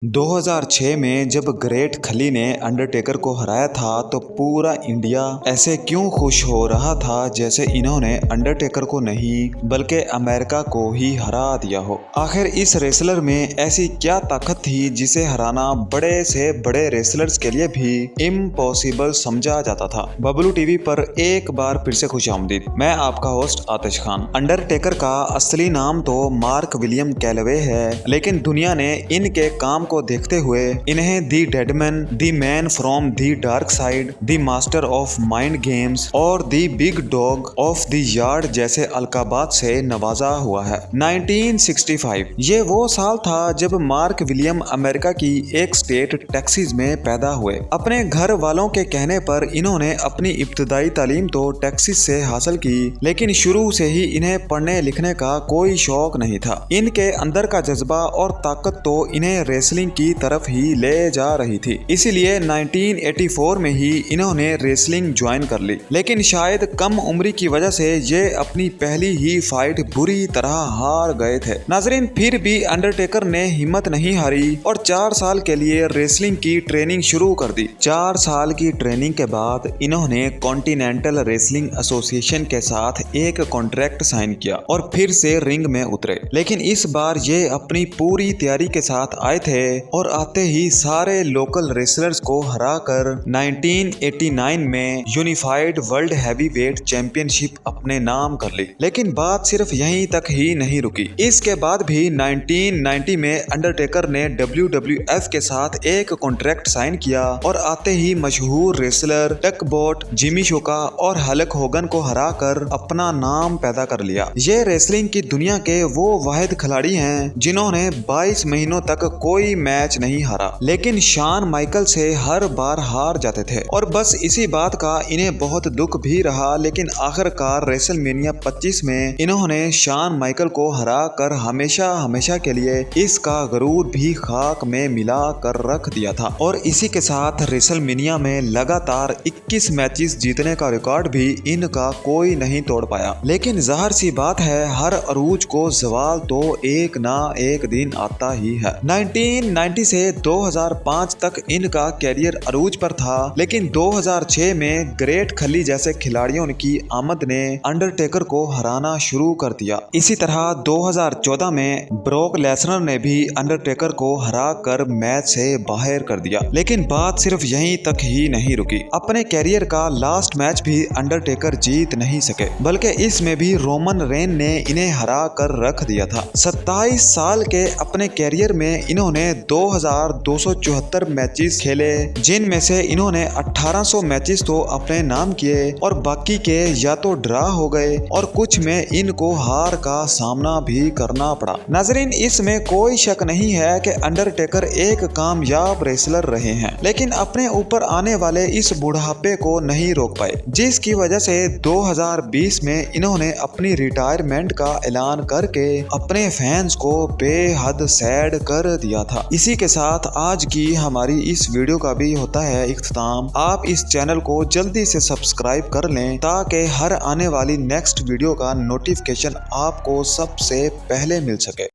2006 में जब ग्रेट खली ने अंडरटेकर को हराया था तो पूरा इंडिया ऐसे क्यों खुश हो रहा था जैसे इन्होंने अंडरटेकर को नहीं बल्कि अमेरिका को ही हरा दिया हो। आखिर इस रेसलर में ऐसी क्या ताकत थी जिसे हराना बड़े से बड़े रेसलर्स के लिए भी इम्पॉसिबल समझा जाता था। बबलू टीवी पर एक बार फिर से खुशामदीद। मैं आपका होस्ट आतिश खान। अंडरटेकर का असली नाम तो मार्क विलियम कैलवे है, लेकिन दुनिया ने इनके काम को देखते हुए इन्हें the deadman, the man from the dark side, the master of mind games और the big dog of the yard जैसे अलकाबात से नवाजा हुआ है। 1965 ये वो साल था जब मार्क विलियम अमेरिका की एक स्टेट टेक्सास में पैदा हुए। अपने घर वालों के कहने पर इन्होंने अपनी इब्तदाई तालीम तो टेक्सास से हासिल की, लेकिन शुरू से ही इन्हें पढ़ने लिखने का कोई शौक नहीं था। इनके अंदर का जज्बा और ताकत तो इन्हें रेसलिंग की तरफ ही ले जा रही थी। इसीलिए 1984 में ही इन्होंने रेसलिंग ज्वाइन कर ली, लेकिन शायद कम उम्री की वजह से ये अपनी पहली ही फाइट बुरी तरह हार गए थे। नाजरीन, फिर भी अंडरटेकर ने हिम्मत नहीं हारी और 4 साल के लिए रेसलिंग की ट्रेनिंग शुरू कर दी। 4 साल की ट्रेनिंग के बाद इन्होंने कॉन्टिनेंटल रेसलिंग एसोसिएशन के साथ एक कॉन्ट्रैक्ट साइन किया और फिर से रिंग में उतरे। लेकिन इस बार ये अपनी पूरी तैयारी के साथ आए थे और आते ही सारे लोकल रेसलर्स को हराकर 1989 में यूनिफाइड वर्ल्ड हैवीवेट चैंपियनशिप अपने नाम कर ली। लेकिन बात सिर्फ यहीं तक ही नहीं रुकी। इसके बाद भी 1990 में अंडरटेकर ने WWF के साथ एक कॉन्ट्रैक्ट साइन किया और आते ही मशहूर रेसलर टकबॉट, जिमी शोका और हल्क होगन को हराकर अपना नाम पैदा कर लिया। ये रेसलिंग की दुनिया के वो वाहिद खिलाड़ी हैं जिन्होंने 22 महीनों तक कोई मैच नहीं हारा, लेकिन शान माइकल से हर बार हार जाते थे और बस इसी बात का इन्हें बहुत दुख भी रहा। लेकिन आखिरकार रेसलमेनिया 25 में इन्होंने शान माइकल को हरा कर हमेशा हमेशा के लिए इसका गरूर भी खाक में मिला कर रख दिया था और इसी के साथ रेसलमेनिया में लगातार 21 मैचेस जीतने का रिकॉर्ड भी इनका कोई नहीं तोड़ पाया। लेकिन जाहिर सी बात है, हर अरूज को जवाल तो एक ना एक दिन आता ही है। 1990 से 2005 तक इनका कैरियर अरूज पर था, लेकिन 2006 में ग्रेट खली जैसे खिलाड़ियों की आमद ने अंडरटेकर को हराना शुरू कर दिया। इसी तरह 2014 में ब्रॉक लेसनर ने भी अंडरटेकर को हरा कर मैच से बाहर कर दिया। लेकिन बात सिर्फ यहीं तक ही नहीं रुकी। अपने कैरियर का लास्ट मैच भी अंडरटेकर जीत नहीं सके, बल्कि इसमें भी रोमन रेन ने इन्हें हरा कर रख दिया था। 27 साल के अपने कैरियर में इन्होंने 2274 मैचेस खेले, जिनमें से इन्होंने 1800 मैचेस तो अपने नाम किए और बाकी के या तो ड्रा हो गए और कुछ में इनको हार का सामना भी करना पड़ा। नाजरीन, इसमें कोई शक नहीं है कि अंडरटेकर एक कामयाब रेसलर रहे हैं, लेकिन अपने ऊपर आने वाले इस बुढ़ापे को नहीं रोक पाए, जिसकी वजह से 2020 में इन्होंने अपनी रिटायरमेंट का ऐलान करके अपने फैंस को बेहद सैड कर दिया था। इसी के साथ आज की हमारी इस वीडियो का भी होता है इख्तिताम। आप इस चैनल को जल्दी से सब्सक्राइब कर लें ताकि हर आने वाली नेक्स्ट वीडियो का नोटिफिकेशन आपको सबसे पहले मिल सके।